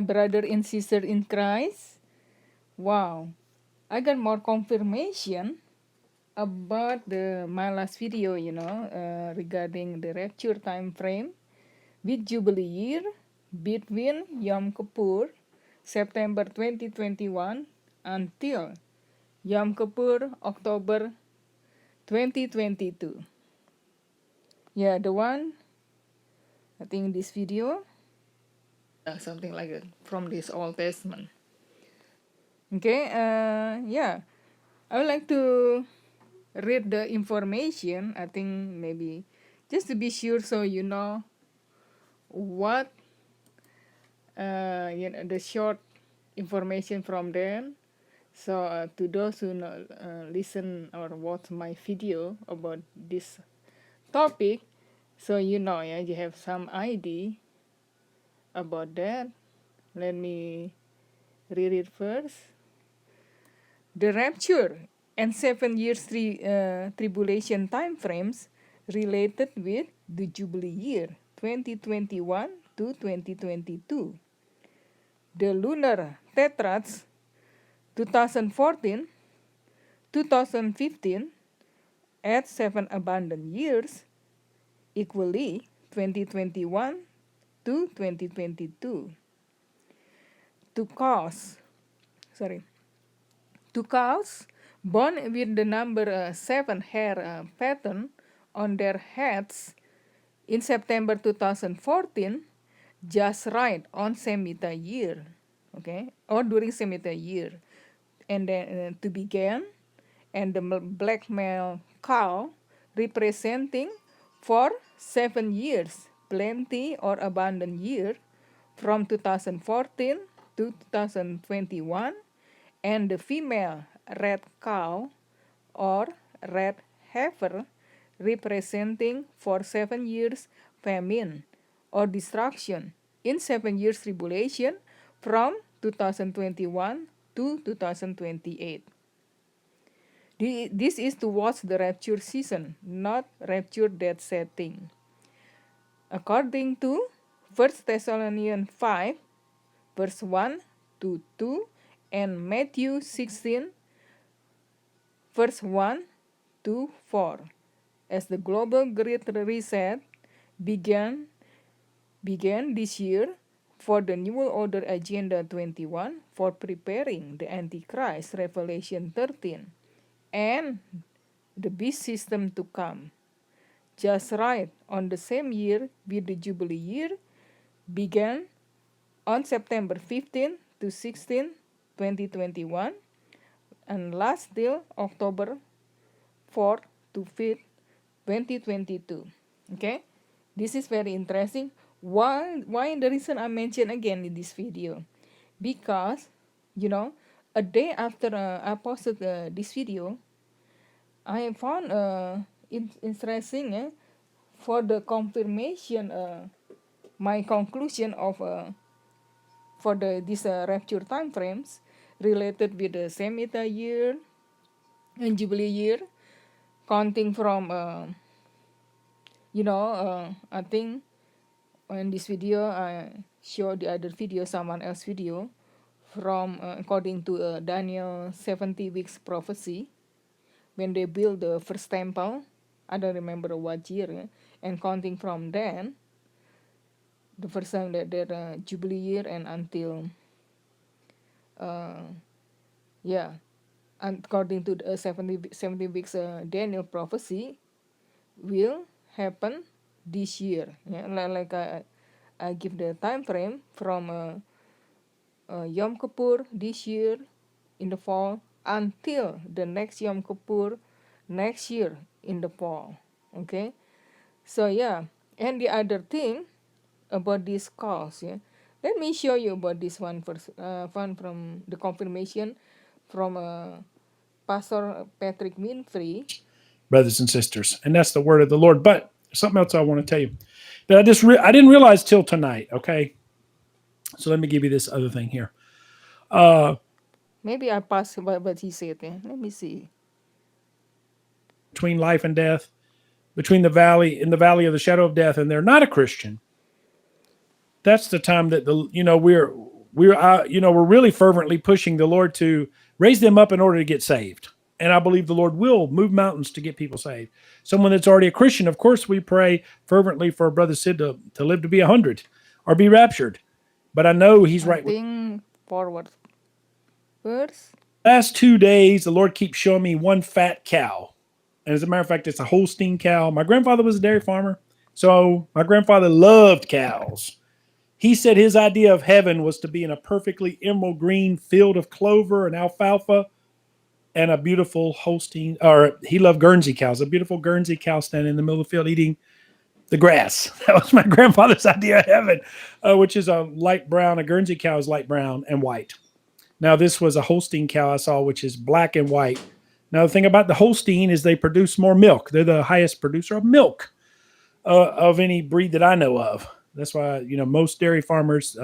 Brother and sister in Christ. Wow, I got more confirmation about my last video, regarding the rapture time frame with Jubilee year between Yom Kippur, September 2021, until Yom Kippur, October 2022. Yeah, the one, I think this video, something like that, from this Old Testament. Okay, yeah, I would like to read the information, I think maybe just to be sure, so you know what, the short information from them. So to those who listen or watch my video about this topic, so yeah, you have some idea about that. Let me read it first. The rapture and 7 years tribulation time frames related with the Jubilee year 2021 to 2022. The lunar tetrads 2014, 2015 at 7 abundant years, equally 2021 to 2022. Two cows born with the number 7 hair pattern on their heads in September 2014, just right on Shemitah year, okay, or during Shemitah year, and then to begin, and the black male cow representing for 7 years, plenty or abundant year, from 2014 to 2021, and the female red cow or red heifer representing for 7 years famine or destruction in 7 years tribulation from 2021 to 2028. This is towards the rapture season, not rapture death setting. According to 1 Thessalonians 5, verse 1 to 2, and Matthew 16, verse 1 to 4, as the global Great Reset began this year for the New Order Agenda 21 for preparing the Antichrist, Revelation 13, and the beast system to come. Just right on the same year with the Jubilee year began on September 15 to 16, 2021, and last till October 4 to 5, 2022. Okay, this is very interesting. Why the reason I mentioned again in this video? Because, a day after I posted this video, I found interesting for the confirmation, my conclusion of for this rapture time frames related with the Shemitah year and Jubilee year, counting from I think in this video I showed the other video, someone else video, from according to Daniel 70 weeks prophecy, when they build the first temple. I don't remember what year, and counting from then, the first time that Jubilee year and until according to the 70 weeks Daniel prophecy, will happen this year. Like I give the time frame from Yom Kippur this year in the fall until the next Yom Kippur next year in the fall. Okay, so and the other thing about this cause, let me show you about this one first. One from the confirmation from Pastor Patrick Winfrey. Brothers and sisters, and that's the word of the Lord. But something else I want to tell you that I didn't realize till tonight. Okay, so let me give you this other thing here. Maybe I passed what he said. Let me see. Between life and death, between the valley of the shadow of death, and they're not a Christian. That's the time that we're really fervently pushing the Lord to raise them up in order to get saved. And I believe the Lord will move mountains to get people saved. Someone that's already a Christian, of course, we pray fervently for Brother Sid to live to be 100 or be raptured. But I know he's I right. think forward verse. Last 2 days, the Lord keeps showing me one fat cow. And as a matter of fact, it's a Holstein cow. My grandfather was a dairy farmer. So my grandfather loved cows. He said his idea of heaven was to be in a perfectly emerald green field of clover and alfalfa and a beautiful Holstein, or he loved Guernsey cows, a beautiful Guernsey cow standing in the middle of the field eating the grass. That was my grandfather's idea of heaven, which is a light brown. A Guernsey cow is light brown and white. Now, this was a Holstein cow I saw, which is black and white. Now, the thing about the Holstein is they produce more milk. They're the highest producer of milk of any breed that I know of. That's why, most dairy farmers,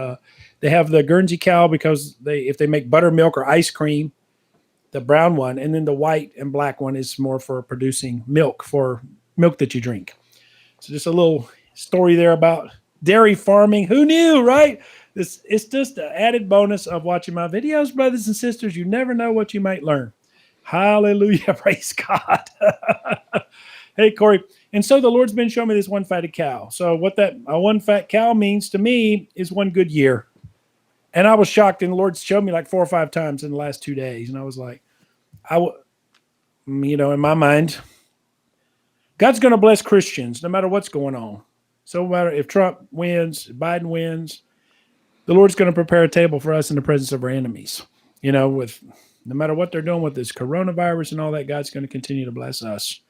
they have the Guernsey cow because if they make buttermilk or ice cream, the brown one, and then the white and black one is more for producing milk, for milk that you drink. So just a little story there about dairy farming. Who knew, right? It's just an added bonus of watching my videos, brothers and sisters. You never know what you might learn. Hallelujah. Praise God. Hey, Corey. And so the Lord's been showing me this one fatted cow. So what that one fat cow means to me is one good year. And I was shocked, and the Lord showed me like 4 or 5 times in the last 2 days. And I was like, in my mind, God's going to bless Christians no matter what's going on. So no matter if Trump wins, Biden wins, the Lord's going to prepare a table for us in the presence of our enemies. With no matter what they're doing with this coronavirus and all that, God's going to continue to bless us.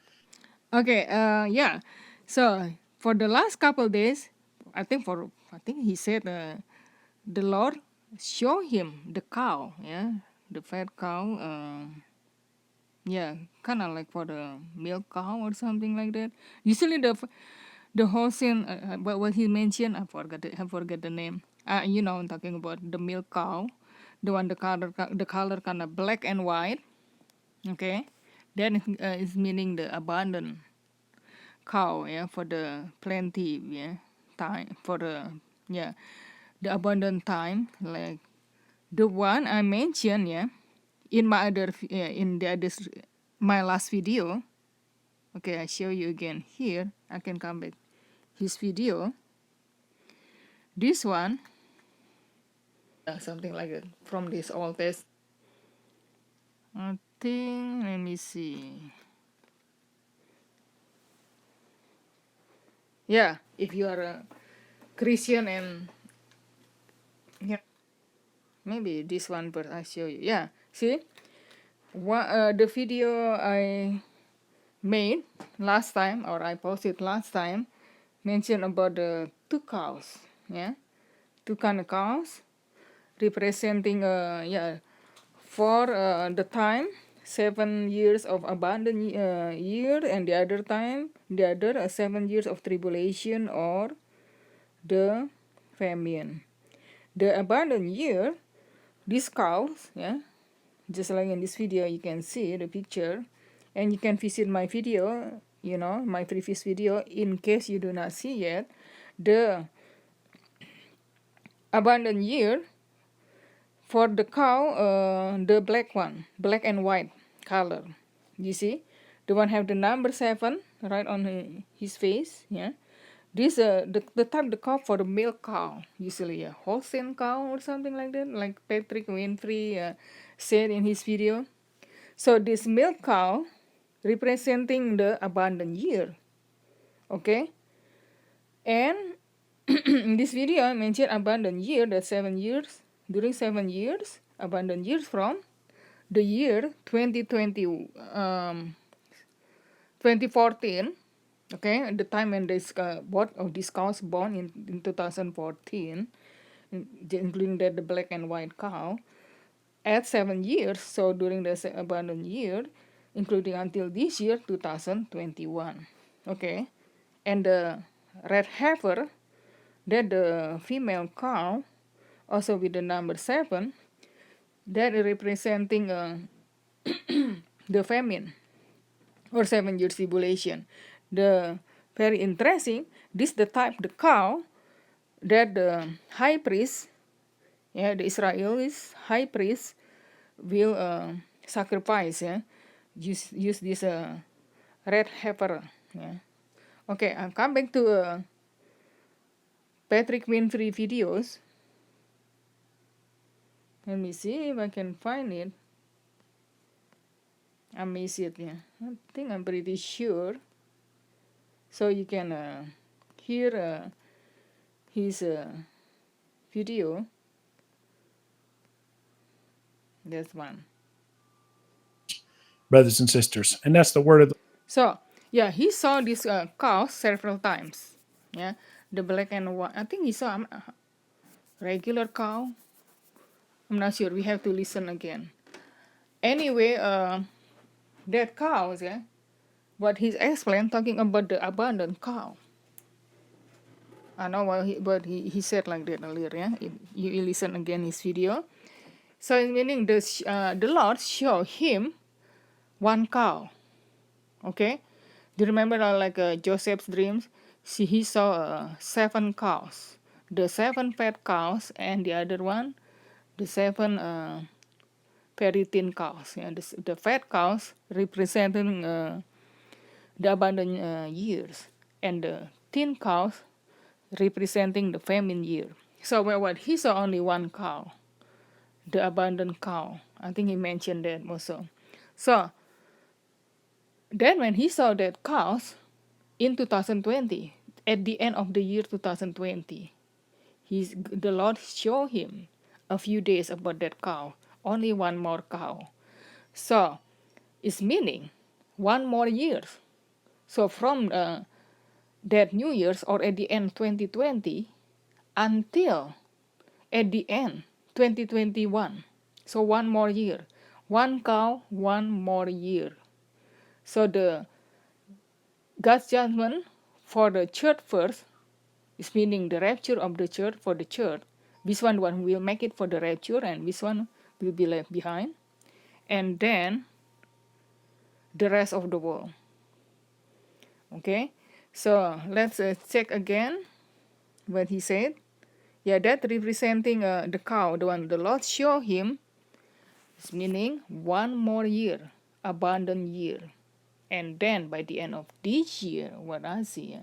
Okay, yeah. So for the last couple days, I think he said the Lord show him the cow, yeah, the fat cow, yeah, kind of like for the milk cow or something like that. Usually the Holstein, what he mentioned, I forget the name. I'm talking about the milk cow, the one the color kind of black and white. Okay, then is meaning the abundant cow, yeah, for the plenty, yeah, time for the the abundant time, like the one I mentioned, yeah, in my my last video. Okay, I show you again here. I can come back his video. This one, something like it from this old test. I think, let me see. Yeah, if you are a Christian and yeah, maybe this one, but I show you. Yeah, see, the video I made last time, or I posted last time, mentioned about the 2 cows. Yeah, 2 kind of cows representing for the time 7 years of abundant year, and the other 7 years of tribulation or the famine. The abundant year, these cows, yeah, just like in this video, you can see the picture, and you can visit my video, my previous video, in case you do not see yet. The abundant year for the cow, the black one, black and white color. You see, the one have the number 7 right on his face. Yeah, this the type the cow for the milk cow, usually a Holstein cow or something like that, like Patrick Winfrey said in his video. So this milk cow representing the abundant year. Okay, and in this video I mentioned abundant year, that 7 years, during 7 years, abundant years from the year 2014. Okay, at the time when this both of these cows born in 2014, including the black and white cow, at 7 years. So during the abundant year, including until this year 2021. Okay, and the red heifer, that the female cow, also with the number 7, that is representing the famine or 7 years tribulation. The very interesting, this the type the cow that the high priest Yeah, the Israelis high priest will sacrifice. Yeah, use this red heifer. Yeah. Okay, I'll come back to Patrick Winfrey videos. Let me see if I can find it. I miss it. Yeah, I think I'm pretty sure. So you can hear his video. That's one. Brothers and sisters. And that's the word of the So yeah, he saw this cow several times. Yeah, the black and white. I think he saw a regular cow. I'm not sure. We have to listen again. Anyway, that cows. Yeah, what he's explained talking about the abandoned cow. I know what he said like that earlier. Yeah, you listen again his video. So it's meaning the Lord show him one cow. Okay, do you remember Joseph's dreams? See, he saw 7 cows, the 7 fat cows, and the other one, the 7 very thin cows. Yeah, the fat cows representing the abundant years, and the thin cows representing the famine year. So what he saw only one cow, the abundant cow. I think he mentioned that also. So then when he saw that cows in 2020, at the end of the year 2020, the Lord showed him a few days about that cow, only one more cow. So it's meaning one more year. So from that New Year's or at the end 2020 until at the end 2021. So one more year. One cow, one more year. So the God's judgment for the church first is meaning the rapture of the church for the church. This one will make it for the rapture and this one will be left behind. And then the rest of the world. Okay, so let's check again what he said. Yeah, that representing the cow, the one the Lord showed him, is meaning one more year, abundant year. And then by the end of this year, what I see,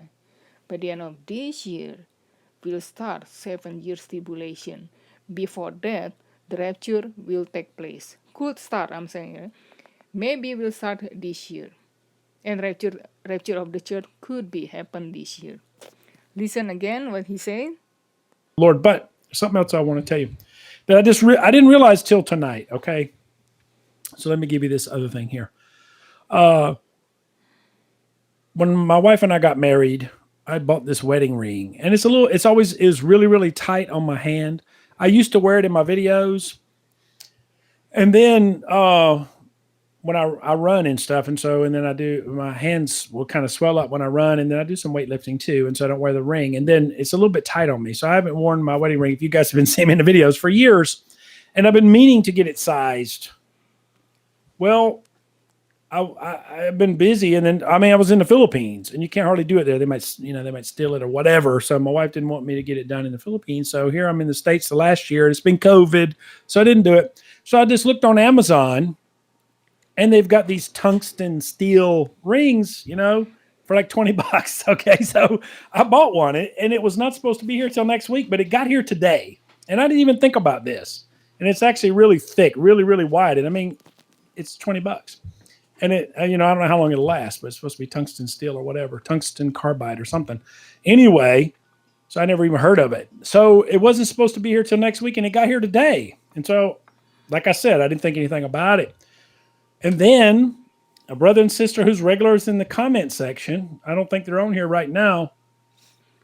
by the end of this year, we'll start 7 years tribulation. Before that, the rapture will take place. Could start, I'm saying. Maybe we'll start this year. And rapture of the church could be happen this year. Listen again what he said. Lord. But something else I want to tell you that I didn't realize till tonight. Okay. So let me give you this other thing here. When my wife and I got married, I bought this wedding ring, and it's always is really really tight on my hand. I used to wear it in my videos, and then when I run and stuff, and then I do my hands will kind of swell up when I run, and then I do some weightlifting too, and so I don't wear the ring, and then it's a little bit tight on me, so I haven't worn my wedding ring. If you guys have been seeing me in the videos for years, and I've been meaning to get it sized. Well, I've been busy, and then I was in the Philippines, and you can't hardly do it there. They might steal it or whatever. So my wife didn't want me to get it done in the Philippines. So here I'm in the States the last year, and it's been COVID, so I didn't do it. So I just looked on Amazon, and they've got these tungsten steel rings, for like $20. Okay, so I bought one, and it was not supposed to be here till next week, but it got here today, and I didn't even think about this. And it's actually really thick, really really wide, and it's $20. And it, I don't know how long it'll last, but it's supposed to be tungsten steel or whatever, tungsten carbide or something. Anyway, so I never even heard of it. So it wasn't supposed to be here till next week, and it got here today. And so, like I said, I didn't think anything about it. And then a brother and sister who's regulars in the comment section, I don't think they're on here right now.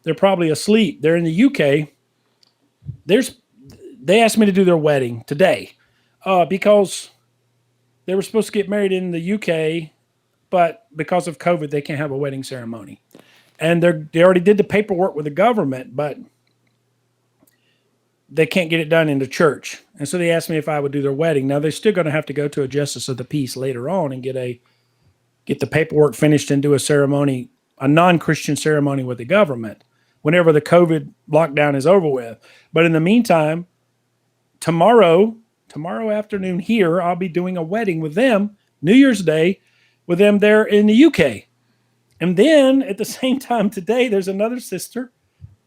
They're probably asleep. They're in the UK. They asked me to do their wedding today because they were supposed to get married in the UK, but because of COVID, they can't have a wedding ceremony. And they already did the paperwork with the government, but they can't get it done in the church. And so they asked me if I would do their wedding. Now they're still going to have to go to a justice of the peace later on and get the paperwork finished and do a ceremony, a non-Christian ceremony with the government whenever the COVID lockdown is over with. But in the meantime, tomorrow afternoon here, I'll be doing a wedding with them, New Year's Day, with them there in the UK. And then at the same time today, there's another sister,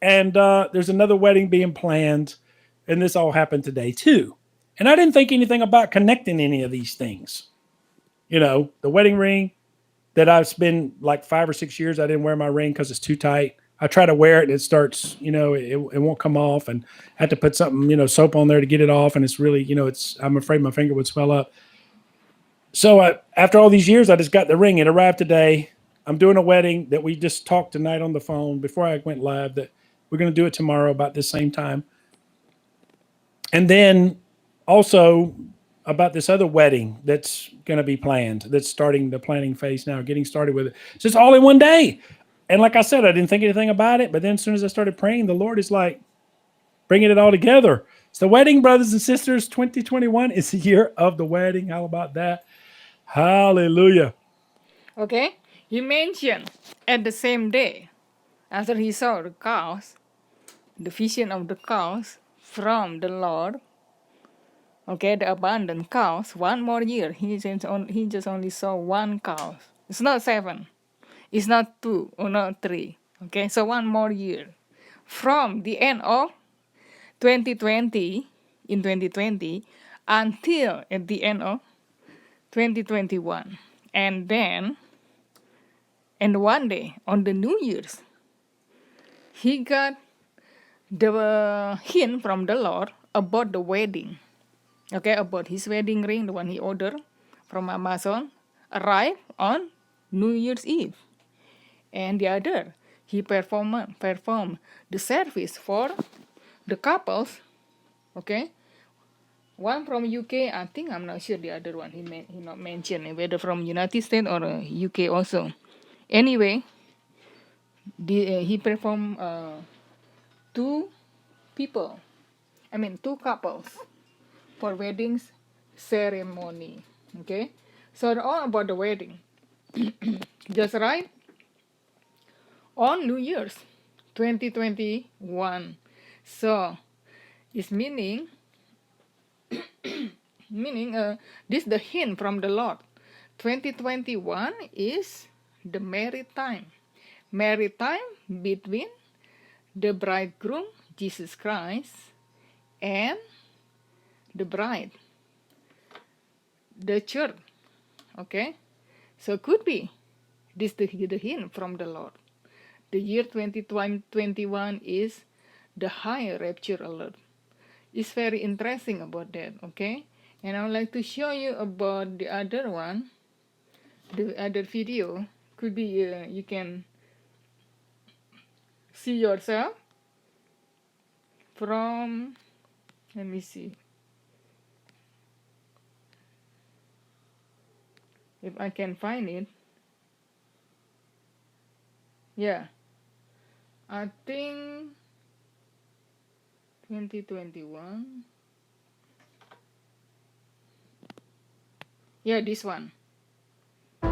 and there's another wedding being planned, and this all happened today too. And I didn't think anything about connecting any of these things. You know, the wedding ring that I've been like 5 or 6 years, I didn't wear my ring because it's too tight. I try to wear it and it starts, it won't come off, and I had to put something, soap on there to get it off. And it's really, I'm afraid my finger would swell up. So after all these years, I just got the ring. It arrived today. I'm doing a wedding that we just talked tonight on the phone before I went live, that we're going to do it tomorrow about this same time. And then also about this other wedding that's going to be planned, that's starting the planning phase now, getting started with it. It's just all in one day. And like I said, I didn't think anything about it. But then as soon as I started praying, the Lord is like bringing it all together. It's the wedding, brothers and sisters. 2021 is the year of the wedding. How about that? Hallelujah. Okay, he mentioned at the same day, after he saw the cows, the vision of the cows from the Lord, okay, the abundant cows, one more year. He just only saw one cow. It's not 7. It's not 2 or not 3. Okay, so one more year. From the end of 2020, in 2020, until at the end of 2021. And then, and one day, on the New Year's, he got the hint from the Lord about the wedding. Okay, about his wedding ring, the one he ordered from Amazon, arrived on New Year's Eve. And the other, he performed the service for the couples. Okay, one from UK, I think, I'm not sure the other one he not mentioned whether from United States or UK also. Anyway, he performed two couples for weddings ceremony. Okay, so all about the wedding. Just right on New Year's 2021. So it's meaning this the hint from the Lord. 2021 is the married time between the bridegroom Jesus Christ and the bride, the church. Okay, so could be this the hint from the Lord. The year 2021 is the high rapture alert. It's very interesting about that. Okay, and I would like to show you about the other one, the other video. Could be you can see yourself from, let me see if I can find it. Yeah, I think 2021. Yeah, this one. See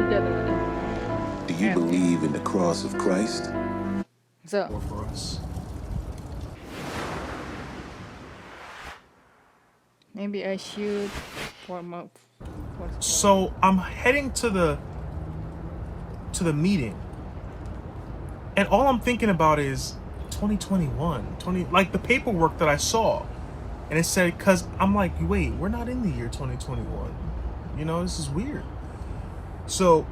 that one. Do you believe in the cross of Christ? So For us. maybe I should So I'm heading to the meeting, and all I'm thinking about is 2021, like the paperwork that I saw, and it said, because I'm like, wait, we're not in the year 2021. This is weird. So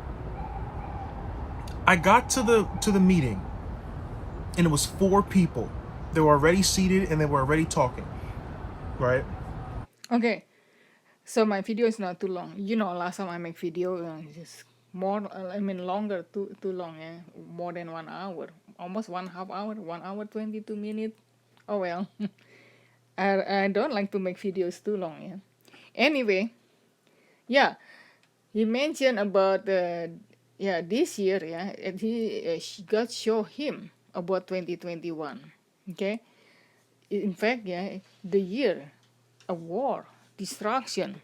I got to the meeting, and it was 4 people. They were already seated and they were already talking, right? Okay, so my video is not too long. Last time I make video, just more. Longer, too long. Yeah, more than 1 hour, almost 1/2 hour, 1 hour 22 minutes. Oh well, I don't like to make videos too long. Yeah. Anyway, yeah, he mentioned about this year. Yeah, and God show him about 2021. Okay, in fact, yeah, the year a war, destruction.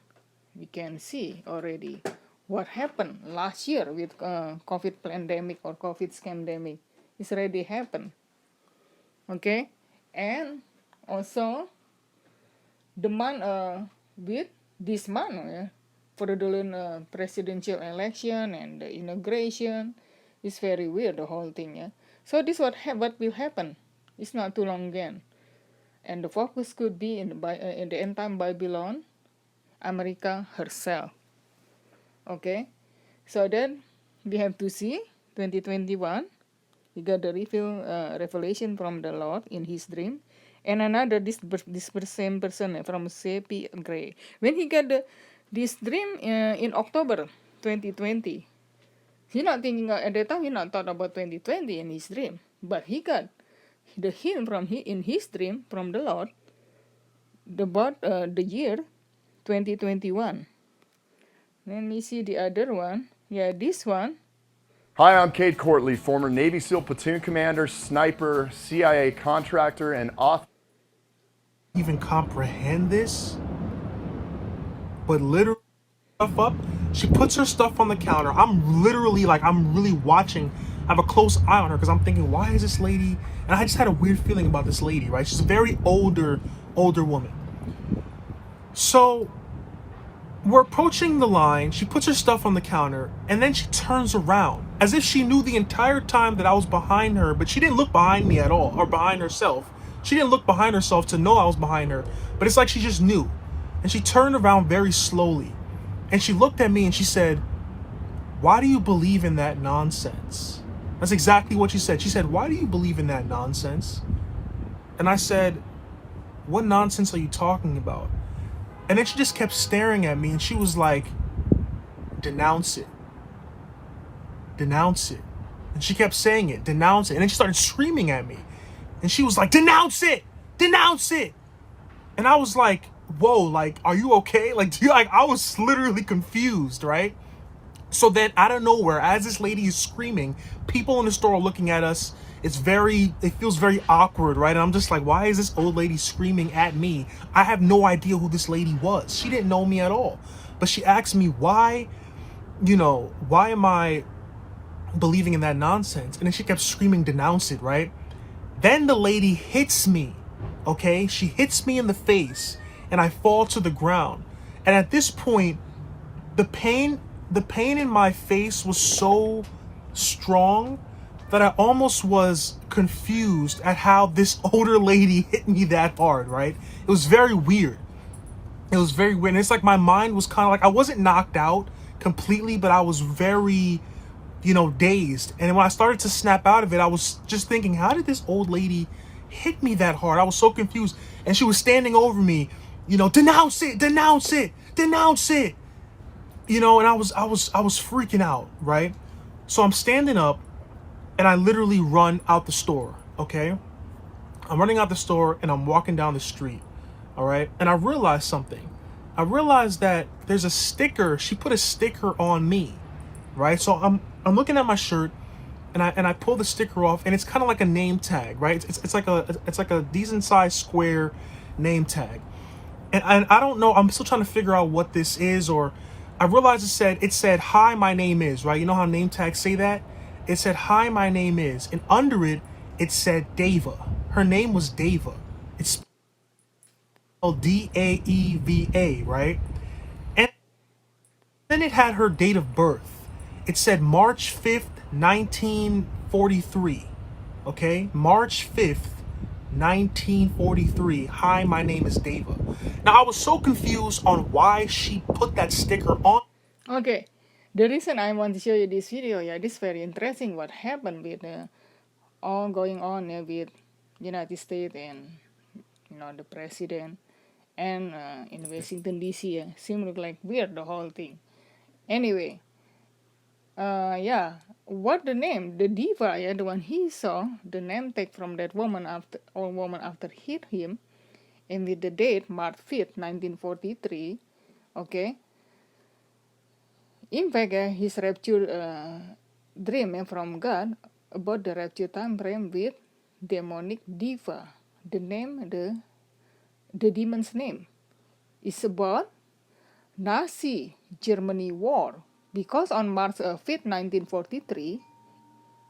We can see already what happened last year with COVID pandemic or COVID scandemic. It's already happened. Okay, and Also, the month with this month for the presidential election and the inauguration is very weird, the whole thing. So this what will happen. It's not too long again, and the focus could be in the end time Babylon, America herself. Okay, so then we have to see 2021. He got the revelation from the Lord in his dream, and another this same person from Sepi Gray. When he got this dream in October 2020, he not thinking at that time. He not thought about 2020 in his dream, but he got the hint in his dream from the Lord about the year 2021. Let me see the other one. Yeah, this one. Hi, I'm Cade Courtley, former Navy SEAL platoon commander, sniper, CIA contractor, and author. Even comprehend this, but literally stuff up. She puts her stuff on the counter. I'm really watching. I have a close eye on her because I'm thinking, why is this lady? And I just had a weird feeling about this lady, right? She's a very older woman. So we're approaching the line. She puts her stuff on the counter, and then she turns around as if she knew the entire time that I was behind her, but she didn't look behind me at all, or behind herself. She didn't look behind herself to know I was behind her, but it's like she just knew. And she turned around very slowly, and she looked at me and she said, "Why do you believe in that nonsense?" That's exactly what she said. She said, "Why do you believe in that nonsense?" And I said, "What nonsense are you talking about?" And then she just kept staring at me, and she was like, "Denounce it. Denounce it." And she kept saying it, "Denounce it." And then she started screaming at me. And she was like, "Denounce it! Denounce it!" And I was like, whoa, like, are you okay? Like, I was literally confused, right? So then out of nowhere, as this lady is screaming, people in the store are looking at us. It feels very awkward, right? And I'm just like, why is this old lady screaming at me? I have no idea who this lady was. She didn't know me at all. But she asked me, why am I believing in that nonsense? And then she kept screaming, "Denounce it," right? Then the lady hits me, okay? She hits me in the face, and I fall to the ground. And at this point, the pain in my face was so strong that I almost was confused at how this older lady hit me that hard, right? It was very weird. And it's like my mind was kind of like, I wasn't knocked out completely, but I was very, dazed. And when I started to snap out of it, I was just thinking, how did this old lady hit me that hard? I was so confused. And she was standing over me, "Denounce it, denounce it, denounce it." And I was freaking out, right? So I'm standing up, and I literally run out the store, okay? I'm running out the store, and I'm walking down the street, all right? And I realized something. I realized that there's a sticker. She put a sticker on me, right? So I'm looking at my shirt, and I pull the sticker off, and it's kind of like a name tag, right? It's like a decent sized square name tag. And I don't know, I'm still trying to figure out what this is, or I realized it said, "Hi, my name is," right? You know how name tags say that? It said, "Hi, my name is," and under it said Deva. Her name was Deva. It's spelled Daeva, right? And then it had her date of birth. It said March 5th, 1943. Okay? March 5th, 1943. "Hi, my name is Deva." Now, I was so confused on why she put that sticker on. Okay, the reason I want to show you this video, this is very interesting what happened with all going on with United States and the president and in Washington DC. Seems like weird, the whole thing. Anyway, what the name, the diva, the one he saw, the name tag from that woman after hit him, and with the date March 5th, 1943. Okay. In fact, his rapture dream from God about the rapture time frame with demonic diva. The name, the demon's name, is about Nazi Germany war, because on March 5th, 1943,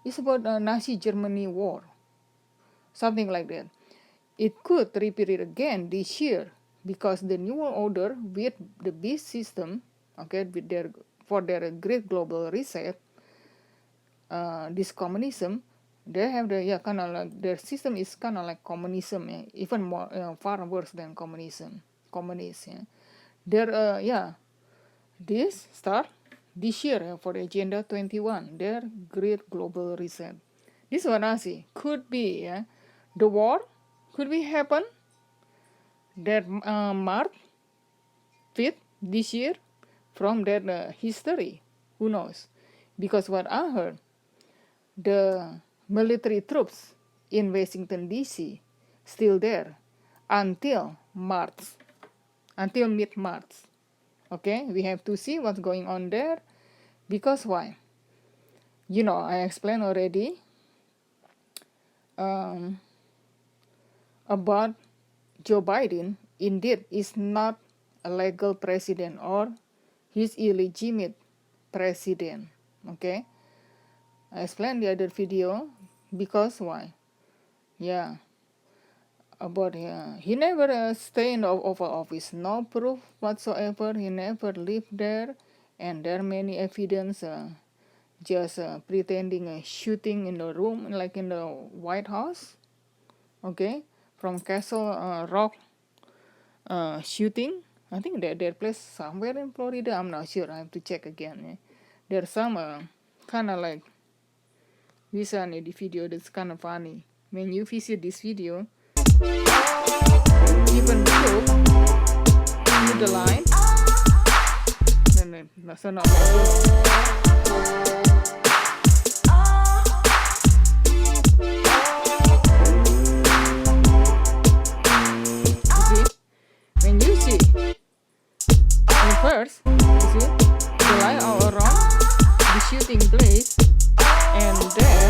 it's about Nazi Germany war, something like that. it could repeat it again this year because the New World Order with the beast system, okay, with for their great global reset, this communism, they have the kind of like their system is kind of like communism, even more far worse than communism, communist. Their this start this year for Agenda 21, their great global reset. This one I see could be the war could be happen that March 5th this year from that history. Who knows? Because what I heard, the military troops in Washington D.C. still there until March, until mid-March. Okay, we have to see what's going on there. Because why? I explained already about Joe Biden. Indeed, is not a legal president or he's illegitimate president. Okay, I explained the other video because why? About he never stay in the Oval Office. No proof whatsoever. He never lived there, and there are many evidence. Just pretending shooting in the room like in the White House. Okay, from Castle Rock shooting. I think their place somewhere in Florida. I'm not sure. I have to check again. There's some kind of like this one the video that's kind of funny. When you visit this video, even though you the line, then so not. When you see first, you see the line all around the shooting place, and then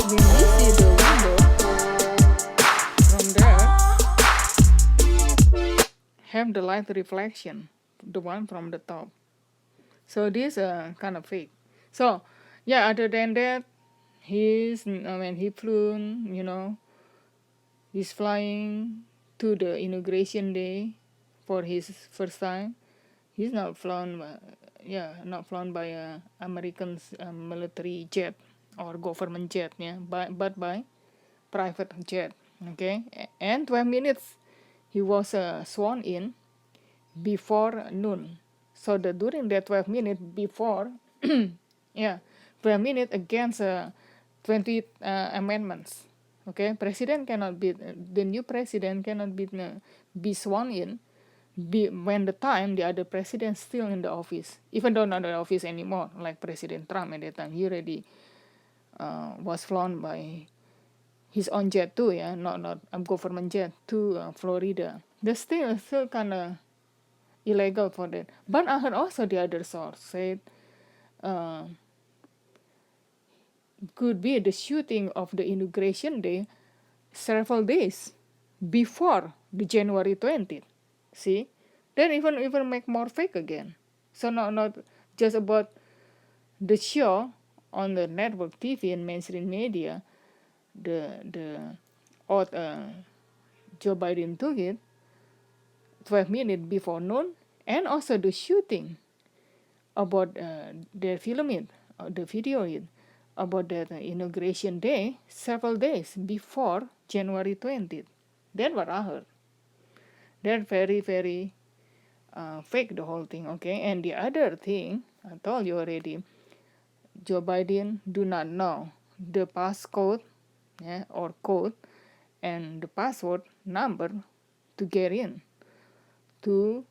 when you see the window from there, have the light reflection, the one from the top. So this kind of fake. So other than that, he flew, he's flying to the inauguration day for his first time. He's not flown by American military jet or government jet, but by private jet. Okay, and 12 minutes he was sworn in before noon. So during that 12 minutes before, 12 minutes against 20 amendments. Okay, president cannot be the new president cannot be sworn in when the other president still in the office, even though not in the office anymore, like President Trump at that time. He already was flown by his own jet too, not a government jet to Florida. That's still kind of illegal for that. But I heard also the other source said could be the shooting of the inauguration day several days before the January 20th. See, then even make more fake again. So not just about the show on the network TV and mainstream media, the odd Joe Biden took it 12 minutes before noon, and also the shooting about they film it, the video it about that inauguration day several days before January 20th. That's what I heard. They're very, very fake, the whole thing, okay? And the other thing, I told you already, Joe Biden do not know the passcode or code and the password number to get in, to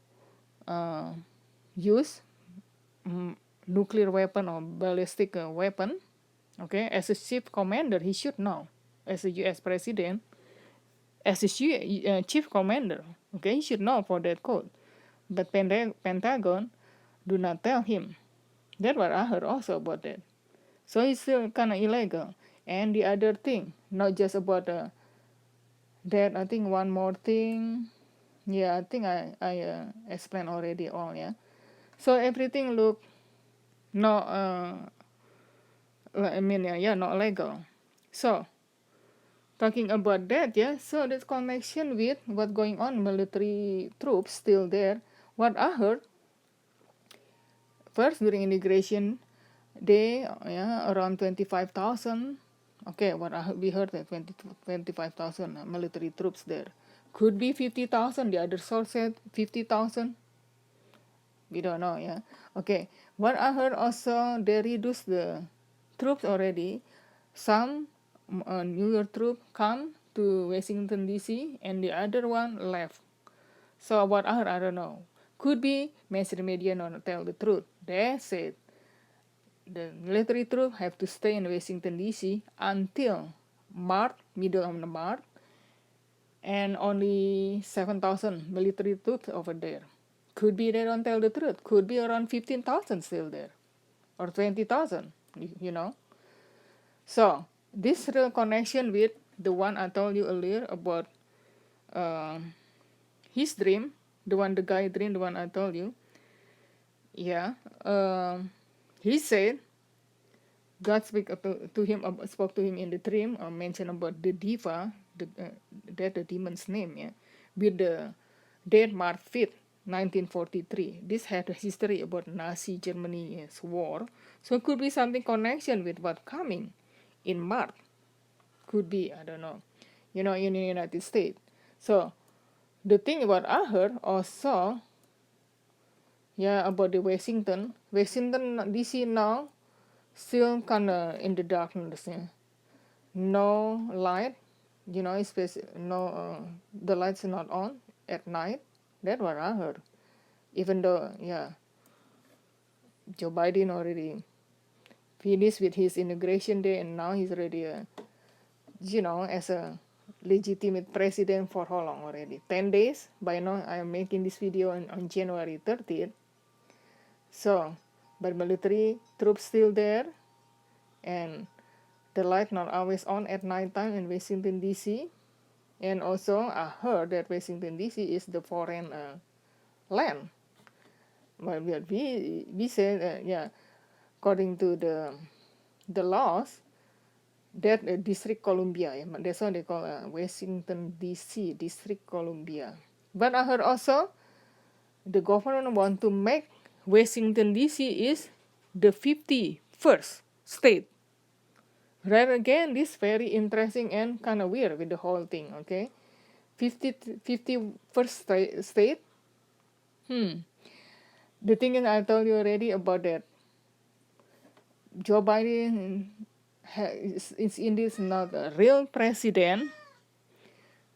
use nuclear weapon or ballistic weapon, okay? As a chief commander, he should know. As a U.S. president, as a chief commander, okay, he should know for that code. But Pentagon do not tell him. That's what I heard also about that. So it's still kind of illegal. And the other thing, not just about that, I think one more thing. I think I explained already all, So everything look not, not legal. So talking about that, yeah, so this connection with what's going on, military troops still there. What I heard, first during integration, they, yeah, around 25,000. Okay, we heard that 25,000 military troops there. Could be 50,000. The other source said 50,000. We don't know, yeah. Okay, what I heard also, they reduced the troops already. Some New York troop come to Washington D.C. and the other one left. So what I heard, I don't know. Could be mainstream media not tell the truth. They said the military troops have to stay in Washington D.C. until March, middle of the March, and only 7,000 military troops over there. Could be they don't tell the truth. Could be around 15,000 still there, or 20,000. You know. So this real connection with the one I told you earlier about his dream, the guy dream, the one I told you. Yeah. He said God spoke to him in the dream, or mentioned about the diva, that the demon's name, yeah, with the date March 5th, 1943. This had a history about Nazi Germany's war, so it could be something connection with what coming in March. Could be, I don't know, in the United States. So the thing about I heard or saw, yeah, about the Washington DC now still kinda in the darkness, yeah. No light, especially no, the lights are not on at night. That's what I heard. Even though, yeah, Joe Biden already finished with his inauguration day, and now he's already, as a legitimate president for how long already? 10 days? By now, I am making this video on January 30th. So, but military troops still there, and the light not always on at night time in Washington D.C. And also, I heard that Washington D.C. is the foreign land. But we said, yeah, according to the laws, that District Columbia, that's what they call Washington D.C. District Columbia. But I heard also the government want to make Washington D.C. is the 51st state. Right, again, this very interesting and kind of weird with the whole thing, okay? 51st state. The thing is, I told you already about that. Joe Biden is indeed not a real president,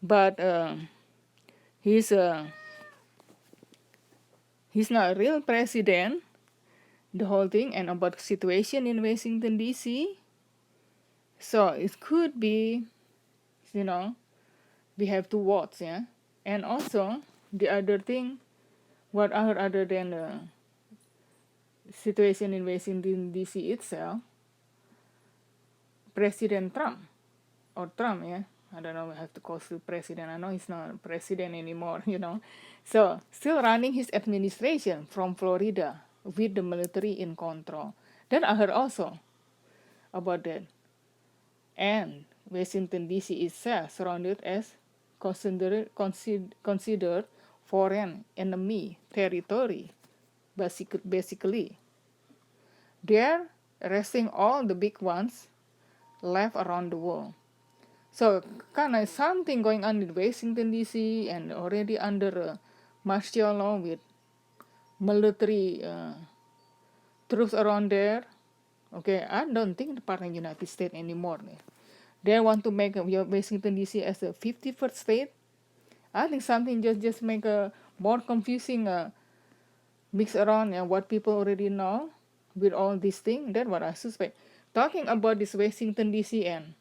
but he's not a real president. The whole thing, and about the situation in Washington D.C. So it could be, we have to watch, yeah. And also the other thing, what I heard other than the situation in Washington D.C. itself, President Trump, yeah, I don't know, I have to call him president. I know he's not president anymore, So still running his administration from Florida with the military in control. Then I heard also about that. And Washington D.C. itself surrounded as considered foreign enemy territory, basically. They're arresting all the big ones left around the world. So kind of something going on in Washington D.C. and already under martial law with military troops around there. Okay, I don't think the part of the United States anymore. They want to make Washington D.C. as a 51st state. I think something just make a more confusing mix around what people already know with all these things. That's what I suspect. Talking about this Washington D.C. and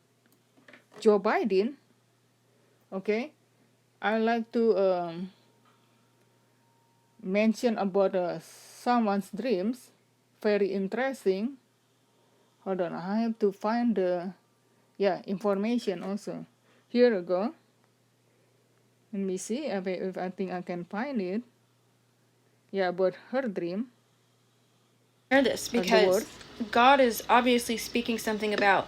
Joe Biden, okay, I like to mention about someone's dreams. Very interesting. Hold on, I have to find the information also. Here we go. Let me see if I think I can find it. Yeah, about her dream. This because God is obviously speaking something about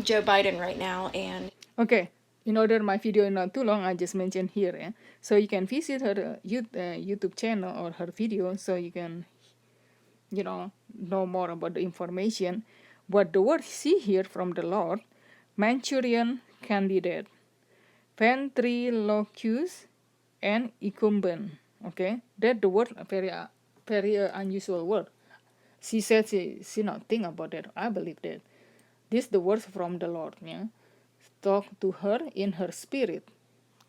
Joe Biden right now, and Okay, in order my video is not too long, I just mentioned here. So you can visit her YouTube channel or her video, so you can, know more about the information. What the word see here from the Lord, Manchurian candidate, ventriloquist, and incumbent. Okay, that the word very unusual word. She said she not think about that. I believe that. This the words from the Lord. Yeah, talk to her in her spirit.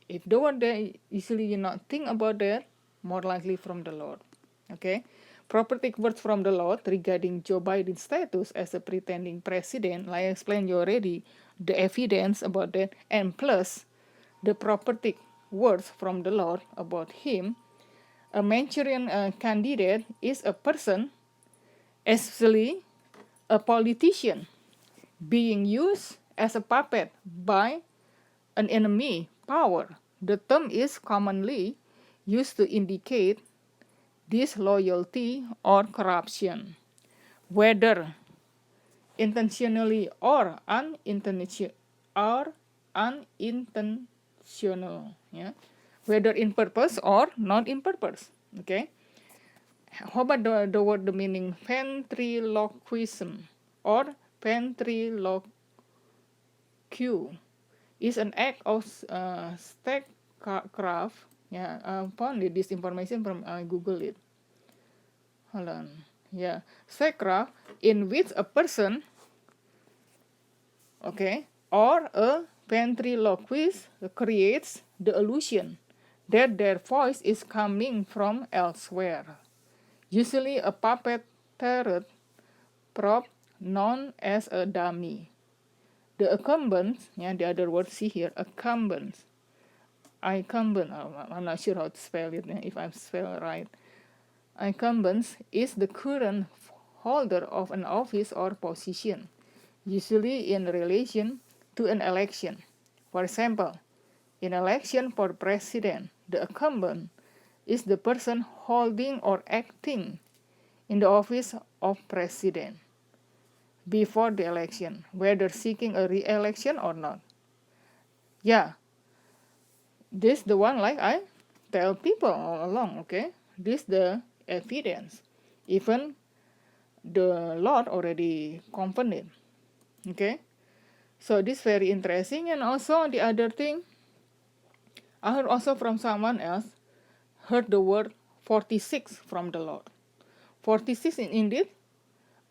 If the word there usually you not think about that, more likely from the Lord. Okay, prophetic words from the Lord regarding Joe Biden's status as a pretending president. Like I explained you already, the evidence about that, and plus the prophetic words from the Lord about him. A Manchurian candidate is a person, especially a politician, being used as a puppet by an enemy power. The term is commonly used to indicate disloyalty or corruption, whether intentionally or unintentional, yeah, whether in purpose or not in purpose. Okay, how about the word, the meaning ventriloquism or ventriloquy is an act of statecraft. Yeah, I found this information from Google it. Hold on. Yeah, statecraft in which a person, okay, or a ventriloquist creates the illusion that their voice is coming from elsewhere. Usually a puppeteer prop known as a dummy. The incumbent, yeah, the other word see here, incumbent. I'm not sure how to spell it, if I spell right. Incumbent is the current holder of an office or position, usually in relation to an election. For example, in election for president, the incumbent is the person holding or acting in the office of president before the election, whether seeking a re-election or not. Yeah, this the one like I tell people all along, okay? This the evidence. Even the Lord already confirmed it. Okay? So this very interesting. And also the other thing, I heard also from someone else, heard the word 46 from the Lord. 46 in indeed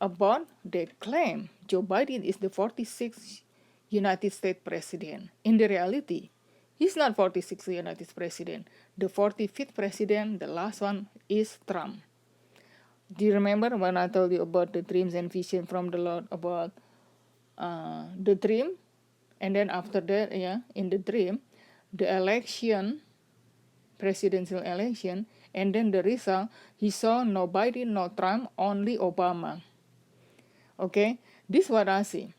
about they claim Joe Biden is the 46th United States president. In the reality, he's not 46th United States president. The 45th president, the last one, is Trump. Do you remember when I told you about the dreams and vision from the Lord about the dream? And then after that, yeah, in the dream, the election, presidential election, and then the result, he saw no Biden, no Trump, only Obama. Okay, this is what I see.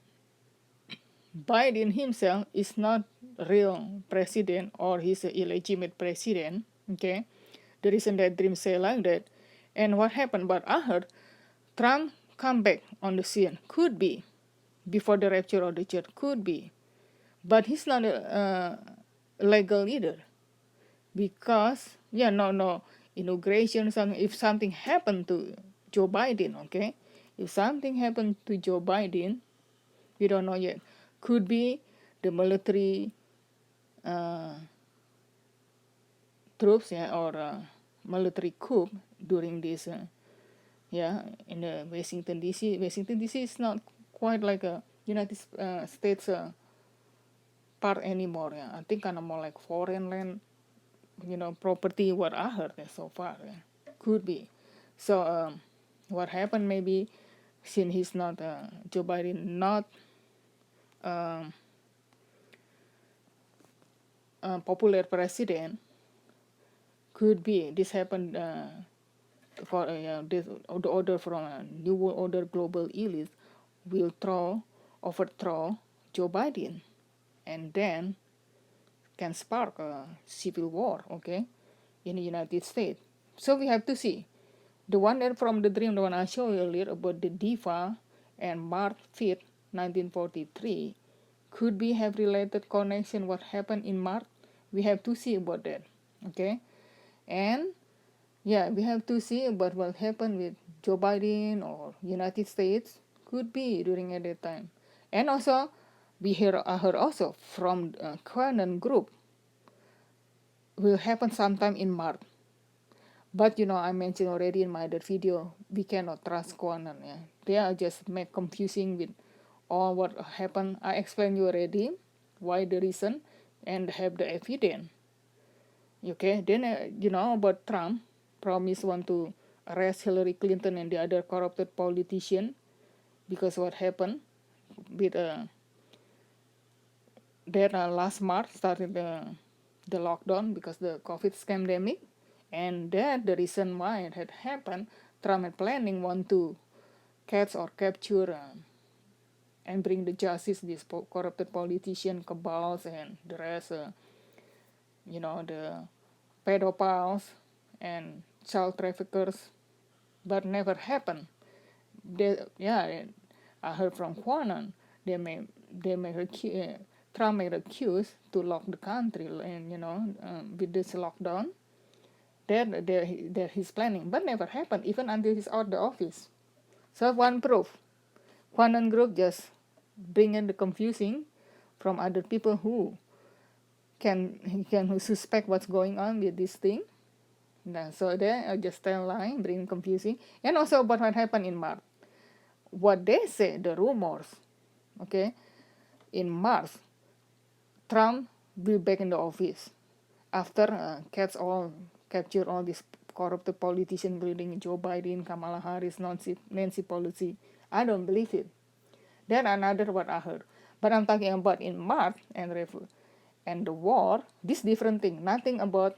Biden himself is not real president, or he's an illegitimate president. Okay, the reason that dream say like that. And what happened? But I heard Trump come back on the scene. Could be before the rapture of the church. Could be, but he's not legal either, because no inauguration, something. If something happened to Joe Biden, okay, if something happened to Joe Biden, we don't know yet. Could be the military troops, yeah, or military coup during this, in the Washington D.C. Washington D.C. is not quite like a United States part anymore. Yeah, I think kind of more like foreign land, property. What I heard so far, could be. So what happened maybe, since he's not Joe Biden, not popular president, could be this happened for the order from a new world order global elite will overthrow Joe Biden, and then can spark a civil war, okay, in the United States. So we have to see. The one that from the dream, the one I showed you earlier about the diva, and March 5th, 1943, could be have related connection what happened in March. We have to see about that. Okay, and yeah, we have to see about what happened with Joe Biden or United States, could be during at that time. And also I heard also from QAnon group will happen sometime in March. But I mentioned already in my other video, we cannot trust QAnon. Yeah, they are just make confusing with all what happened. I explained you already why the reason and have the evidence. Okay, then about Trump promised want to arrest Hillary Clinton and the other corrupted politician because what happened with that last March started the lockdown because the COVID pandemic, and that the reason why it had happened. Trump had planning want to catch or capture and bring the justice these corrupted politician cabals and the rest, the pedophiles and child traffickers, but never happened. I heard from QAnon Trump may accuse to lock the country, and with this lockdown that he's planning, but never happened even until he's out the office. So one proof, QAnon group just bring in the confusing from other people who who suspect what's going on with this thing. So they just tell lie, bring confusing, and also about what happened in March. What they say, the rumors, okay, in March, Trump will back in the office after capture all these corrupted politicians, including Joe Biden, Kamala Harris, Nancy Pelosi. I don't believe it. Then another what I heard, but I'm talking about in March and the war. This different thing. Nothing about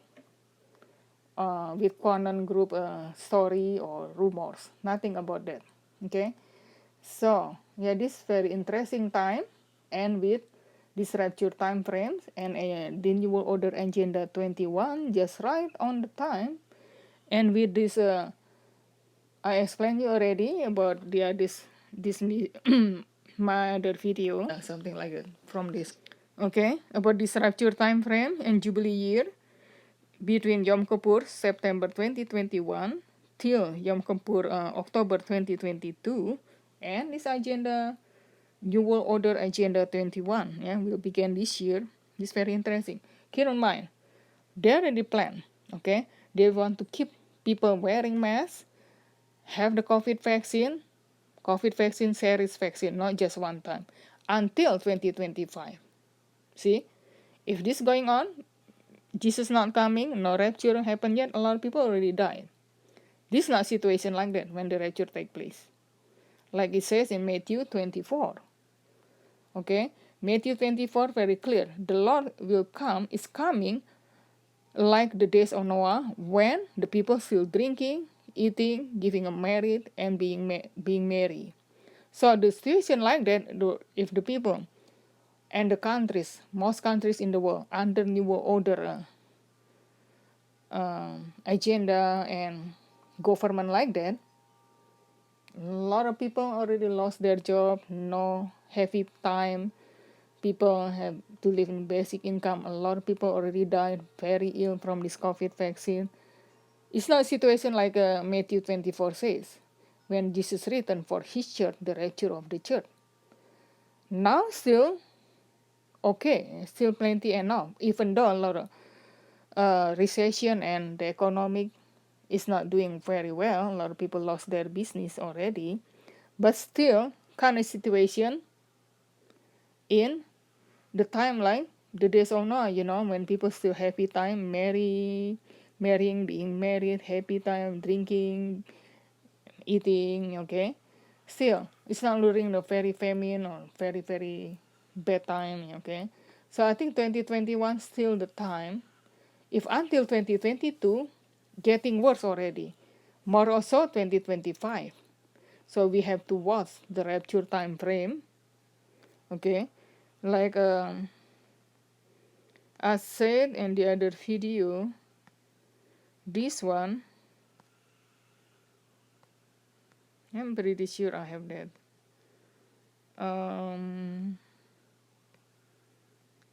with QAnon group story or rumors. Nothing about that. Okay. So yeah, this very interesting time, and with this rapture time frames and the New World Order Agenda 21 just right on the time, and with this I explained you already about this my other video, something like that from this. Okay, about this rapture time frame and Jubilee year between Yom Kippur September 2021 till Yom Kippur October 2022, and this agenda New World Order Agenda 21 will begin this year. It's very interesting. Keep in mind, they already planned. Okay, they want to keep people wearing masks, have the COVID vaccine series vaccine, not just one time, until 2025. See, if this going on, Jesus not coming, no rapture happen yet, a lot of people already died. This is not situation like that when the rapture take place. Like it says in Matthew 24. Okay, Matthew 24 very clear. The Lord is coming like the days of Noah, when the people still drinking, eating, giving a married, and being merry. So the situation like that, if the people and the countries, most countries in the world, under New World Order agenda and government like that, a lot of people already lost their job, no heavy time, people have to live in basic income. A lot of people already died very ill from this COVID vaccine. It's not a situation like Matthew 24 says, when Jesus returned for his church, the rapture of the church. Now still okay, still plenty enough, even though a lot of recession and the economic is not doing very well. A lot of people lost their business already, but still kind of situation in the timeline, the days of Noah, when people still happy time, marrying, being married, happy time, drinking, eating, okay? Still, it's not during the very famine or very, very bad time, okay? So I think 2021 still the time. If until 2022, getting worse already. More also 2025. So we have to watch the rapture time frame, okay? Like I said in the other video, this one, I'm pretty sure I have that.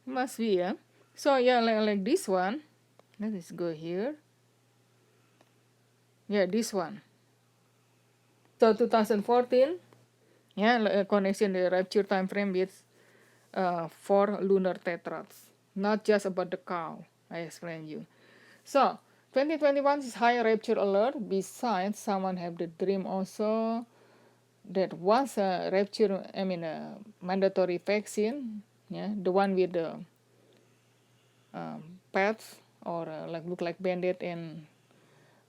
Must be, yeah. So yeah, like this one. Let's go here. Yeah, this one. So 2014, yeah, connection the rapture time frame with 4 lunar tetrads. Not just about the cow, I explained you. So 2021 is high rapture alert. Besides, someone have the dream also that once a rapture, a mandatory vaccine, yeah, the one with the pads or like look like band-aid and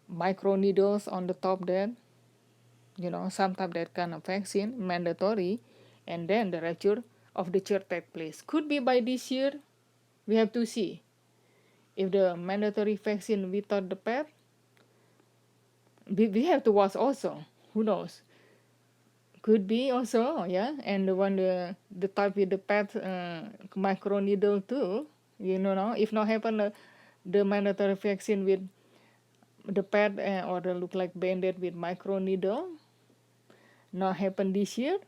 micro needles on the top there, some type that kind of vaccine mandatory, and then the rapture of the church take place. Could be by this year. We have to see if the mandatory vaccine without the pad. We have to watch also. Who knows? Could be also, yeah. And the one the type with the pad micro needle too. If not happen the mandatory vaccine with the pad or the look like band-aid with micro needle, not happen this year,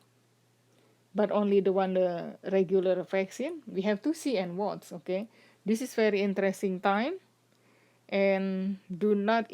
but only the one the regular vaccine. We have to see and watch. Okay, this is very interesting time, and do not